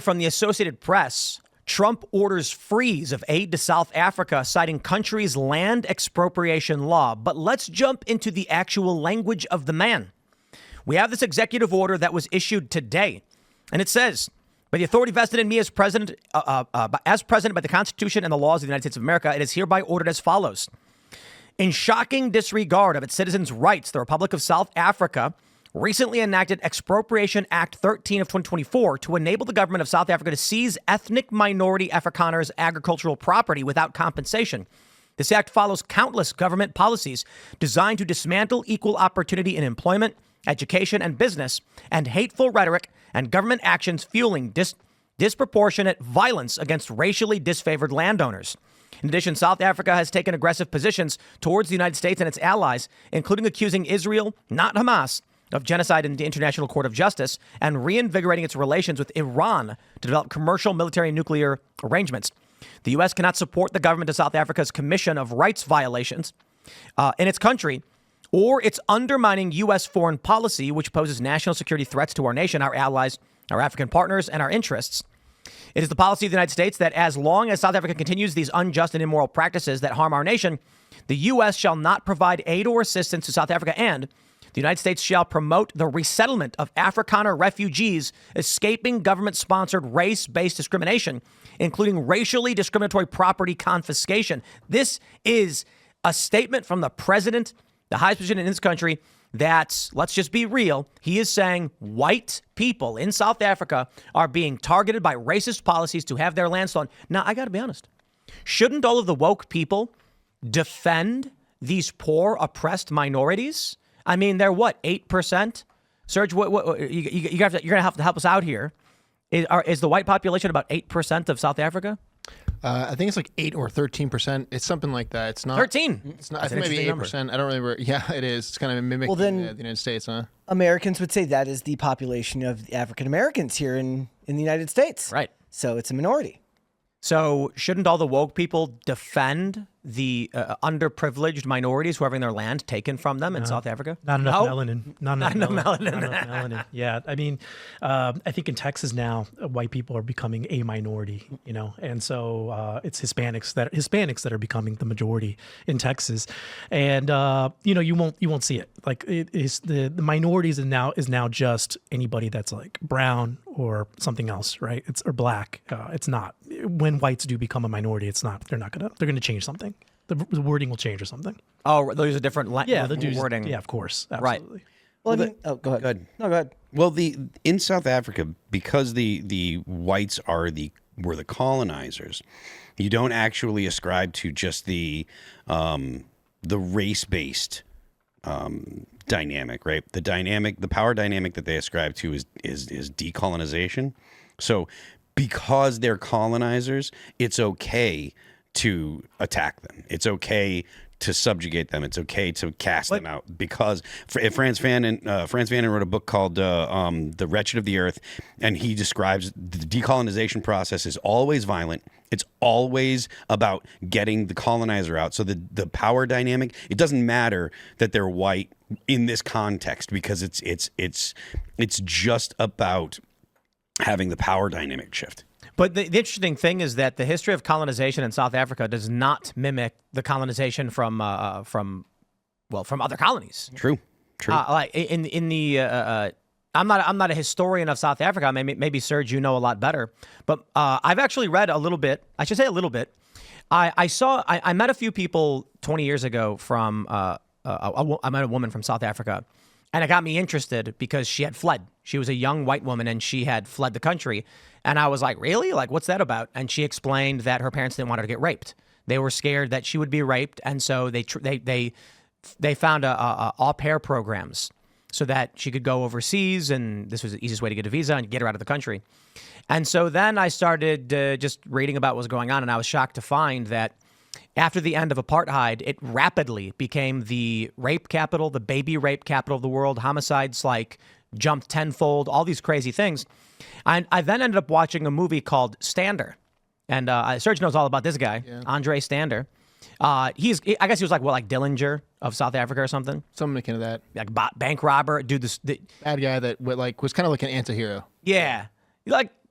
from the Associated Press. Trump orders freeze of aid to South Africa, citing country's land expropriation law. But let's jump into the actual language of the man. We have this executive order that was issued today, and it says, by the authority vested in me as president by the Constitution and the laws of the United States of America, it is hereby ordered as follows. In shocking disregard of its citizens' rights, the Republic of South Africa recently enacted Expropriation Act 13 of 2024 to enable the government of South Africa to seize ethnic minority Afrikaners' agricultural property without compensation. This act follows countless government policies designed to dismantle equal opportunity in employment, education, and business, and hateful rhetoric and government actions fueling disproportionate violence against racially disfavored landowners. In addition, South Africa has taken aggressive positions towards the United States and its allies, including accusing Israel, not Hamas, of genocide in the International Court of Justice and reinvigorating its relations with Iran to develop commercial, military, and nuclear arrangements. The U.S. cannot support the government of South Africa's commission of rights violations in its country, or it's undermining U.S. foreign policy, which poses national security threats to our nation, our allies, our African partners, and our interests. It is the policy of the United States that as long as South Africa continues these unjust and immoral practices that harm our nation, the U.S. shall not provide aid or assistance to South Africa, and the United States shall promote the resettlement of Afrikaner refugees escaping government-sponsored race-based discrimination, including racially discriminatory property confiscation. This is a statement from the president, the highest position in this country, that, let's just be real, he is saying white people in South Africa are being targeted by racist policies to have their land stolen. Now, I got to be honest. Shouldn't all of the woke people defend these poor, oppressed minorities? I mean, they're what, 8%? Serge, you're going to have to help us out here. Is the white population about 8% of South Africa? I think it's like 8 or 13%. It's something like that. It's not 13. It's not. I think maybe 8%. I don't remember. Yeah, it is. It's kind of mimicking the United States, huh? Americans would say that is the population of African Americans here in the United States. Right. So it's a minority. So shouldn't all the woke people defend the underprivileged minorities who are having their land taken from them in South Africa? Not enough melanin. Not enough melanin. Not enough melanin. Yeah. I mean, I think in Texas now, white people are becoming a minority, and so it's Hispanics that are becoming the majority in Texas. And, you won't see it. Like it is the minorities is now just anybody that's like brown or something else, right? Or black. It's not. When whites do become a minority, it's not. They're going to change something. The wording will change or something. Oh, those are different wording. Yeah, of course. Right. Absolutely. Well, go ahead. No, go ahead. Well, in South Africa, because the whites were the colonizers, you don't actually ascribe to just the race-based dynamic, right? The power dynamic that they ascribe to is decolonization. So because they're colonizers, it's okay to attack them. It's okay to subjugate them. It's okay to cast them out. Because Frantz Fanon wrote a book called The Wretched of the Earth, and he describes the decolonization process is always violent. It's always about getting the colonizer out. So the power dynamic, it doesn't matter that they're white in this context, because it's just about having the power dynamic shift. But the interesting thing is that the history of colonization in South Africa does not mimic the colonization from other colonies. True. Like in the I'm not a historian of South Africa. Maybe Serge, you know a lot better. But I've actually read a little bit. I should say a little bit. I met a few people 20 years ago from I met a woman from South Africa. And it got me interested because she had fled. She was a young white woman and she had fled the country. And I was like, really? Like, what's that about? And she explained that her parents didn't want her to get raped. They were scared that she would be raped. And so they found au pair programs so that she could go overseas. And this was the easiest way to get a visa and get her out of the country. And so then I started just reading about what was going on. And I was shocked to find that after the end of apartheid, it rapidly became the rape capital, the baby rape capital of the world. Homicides jumped tenfold, all these crazy things. I then ended up watching a movie called Stander. And Serge knows all about this guy, Andre Stander. I guess he was like Dillinger of South Africa or something. Something akin to that. Like bank robber, dude. Bad guy that was kind of like an anti-hero. Yeah.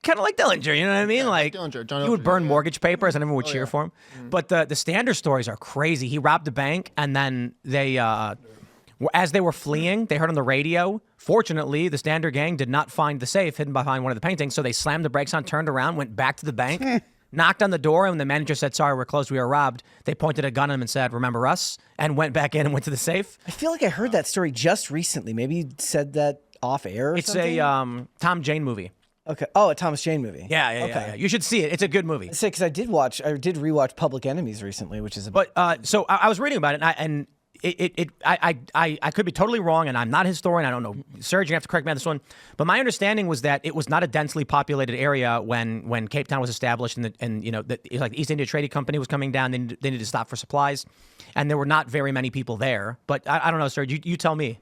kind of like Dillinger, you know what I mean? Like Dillinger, John he would Dillinger, burn yeah. mortgage papers and everyone would cheer for him. But the Stander stories are crazy. He robbed a bank and then they, as they were fleeing, they heard on the radio. Fortunately, the Stander gang did not find the safe hidden behind one of the paintings, so they slammed the brakes on, turned around, went back to the bank, knocked on the door, and when the manager said, "Sorry, we're closed, we were robbed," they pointed a gun at him and said, "Remember us?" and went back in and went to the safe. I feel like I heard that story just recently. Maybe you said that off air or It's something? a Tom Jane movie. Okay. Oh, a Thomas Jane movie. Yeah. You should see it. It's a good movie. Say, because I did rewatch Public Enemies recently, which is a But so I was reading about it, and I could be totally wrong, and I'm not a historian. I don't know. Serge, you have to correct me on this one. But my understanding was that it was not a densely populated area when Cape Town was established, and you know, the East India Trading Company was coming down. They needed to stop for supplies, and there were not very many people there. But I don't know, Serge. You tell me.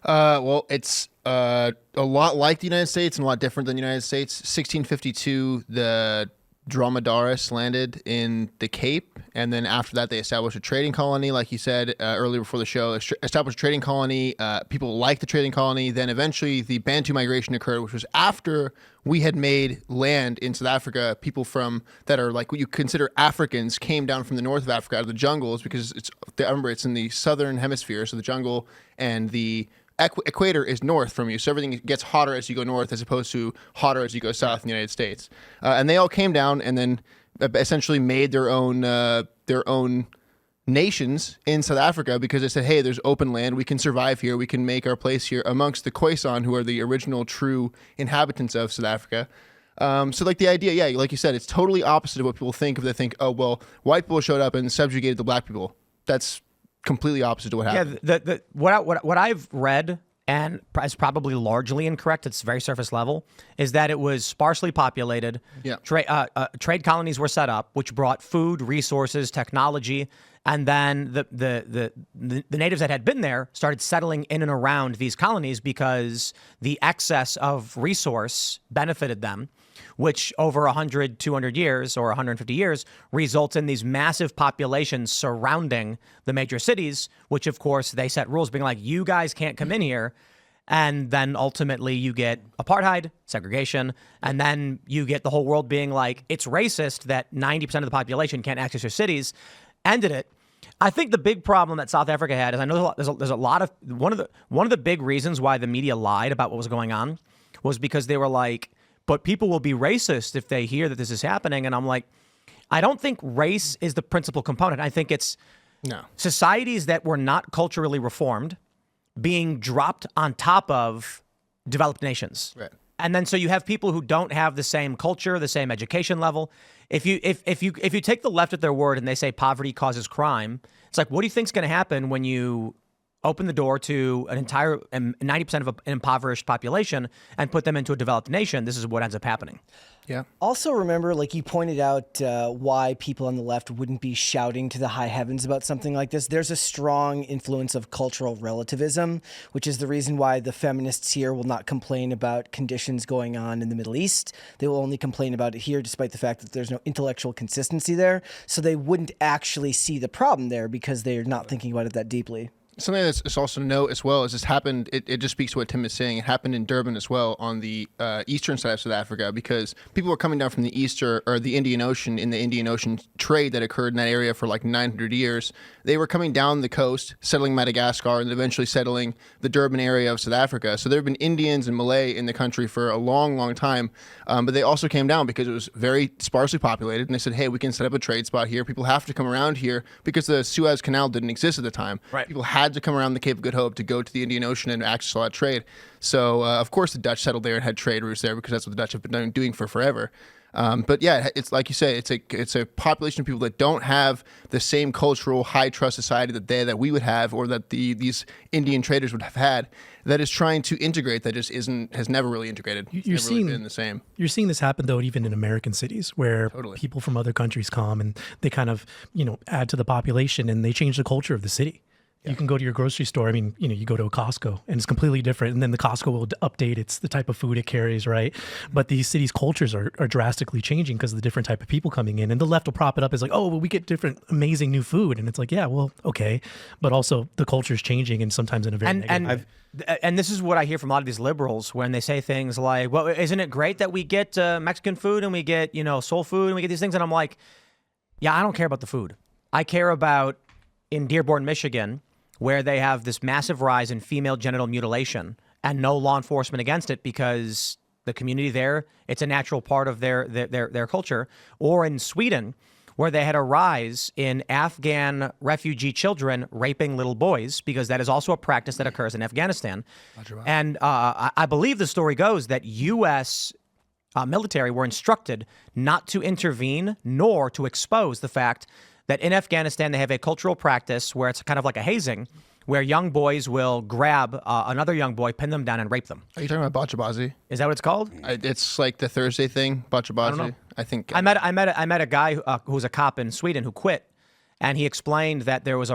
Well, it's a lot like the United States and a lot different than the United States. 1652, the dromedaris landed in the Cape, and then after that they established a trading colony, like you said earlier before the show. Established a trading colony. People liked the trading colony. Then eventually the Bantu migration occurred, which was after we had made land in South Africa. People that are like what you consider Africans came down from the north of Africa out of the jungles, because remember it's in the southern hemisphere, so the jungle and the equator is north from you, so everything gets hotter as you go north as opposed to hotter as you go south in the United States. And they all came down and then essentially made their own nations in South Africa, because they said, hey, there's open land, we can survive here, we can make our place here amongst the Khoisan, who are the original true inhabitants of South Africa. So like the idea, yeah, like you said, it's totally opposite of what people think. If they think, oh, well, white people showed up and subjugated the black people. That's completely opposite to what happened. Yeah, what I've read, and is probably largely incorrect, it's very surface level, is that it was sparsely populated. Yeah. Trade colonies were set up, which brought food, resources, technology, and then the natives that had been there started settling in and around these colonies because the excess of resource benefited them, which over 100, 200 years or 150 years results in these massive populations surrounding the major cities, which of course they set rules being like, you guys can't come in here. And then ultimately you get apartheid, segregation, and then you get the whole world being like, it's racist that 90% of the population can't access your cities. Ended it. I think the big problem that South Africa had is, I know there's a lot of, one of the big reasons why the media lied about what was going on was because they were like, but people will be racist if they hear that this is happening. And I'm like, I don't think race is the principal component. I think it's societies that were not culturally reformed being dropped on top of developed nations. Right. And then so you have people who don't have the same culture, the same education level. If you take the left at their word and they say poverty causes crime, it's like, what do you think's going to happen when you open the door to an entire 90% of an impoverished population and put them into a developed nation? This is what ends up happening. Yeah. Also, remember, like you pointed out, why people on the left wouldn't be shouting to the high heavens about something like this. There's a strong influence of cultural relativism, which is the reason why the feminists here will not complain about conditions going on in the Middle East. They will only complain about it here, despite the fact that there's no intellectual consistency there. So they wouldn't actually see the problem there because they're not thinking about it that deeply. Something that's also to note as well is this happened, it just speaks to what Tim is saying. It happened in Durban as well on the eastern side of South Africa, because people were coming down from the the Indian Ocean in the Indian Ocean trade that occurred in that area for like 900 years. They were coming down the coast, settling Madagascar, and eventually settling the Durban area of South Africa. So there have been Indians and Malay in the country for a long, long time. But they also came down because it was very sparsely populated. And they said, hey, we can set up a trade spot here. People have to come around here because the Suez Canal didn't exist at the time. Right. People had to come around the Cape of Good Hope to go to the Indian Ocean and access all that trade. So, of course, the Dutch settled there and had trade routes there because that's what the Dutch have been doing for forever. But yeah, it's like you say, it's a population of people that don't have the same cultural high trust society that we would have, or that these Indian traders would have had, that is trying to integrate, that just has never really integrated. You're never really been the same. You're seeing this happen though, even in American cities where Totally. people from other countries come and they kind of, add to the population and they change the culture of the city. You can go to your grocery store. I mean, you go to a Costco and it's completely different. And then the Costco will update the type of food it carries, right? But these cities' cultures are drastically changing because of the different type of people coming in. And the left will prop it up as like, oh, well, we get different, amazing new food. And it's like, yeah, well, okay. But also the culture is changing, and sometimes in a very negative way. And this is what I hear from a lot of these liberals when they say things like, well, isn't it great that we get Mexican food and we get, soul food and we get these things? And I'm like, yeah, I don't care about the food. I care about in Dearborn, Michigan, where they have this massive rise in female genital mutilation and no law enforcement against it because the community there, it's a natural part of their culture. Or in Sweden, where they had a rise in Afghan refugee children raping little boys, because that is also a practice that occurs in Afghanistan. And I believe the story goes that U.S. Military were instructed not to intervene nor to expose the fact that in Afghanistan they have a cultural practice where it's kind of like a hazing, where young boys will grab another young boy, pin them down, and rape them. Are you talking about bachabazi? Is that what it's called? It's like the Thursday thing, bachabazi. I think I met a guy who was a cop in Sweden who quit, and he explained that there was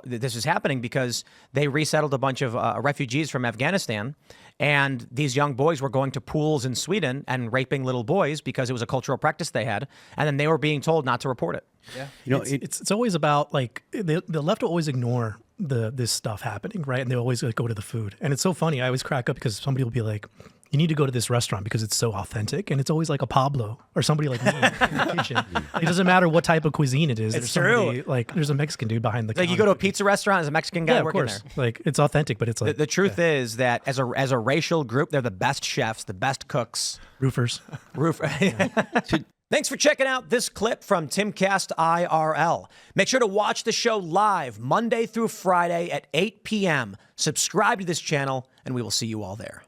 this is happening because they resettled a bunch of refugees from Afghanistan, and these young boys were going to pools in Sweden and raping little boys because it was a cultural practice they had, and then they were being told not to report it. Yeah, it's always about like the left will always ignore this stuff happening, right? And they always go to the food, and it's so funny. I always crack up because somebody will be like, you need to go to this restaurant because it's so authentic. And it's always like a Pablo or somebody like me in the kitchen. It doesn't matter what type of cuisine it is. It's true. Like there's a Mexican dude behind the counter. Like you go to a pizza restaurant, there's a Mexican guy working there. Like it's authentic, but it's like the truth is that as a racial group, they're the best chefs, the best cooks. Roofers. Thanks for checking out this clip from Timcast IRL. Make sure to watch the show live Monday through Friday at 8 p.m. Subscribe to this channel, and we will see you all there.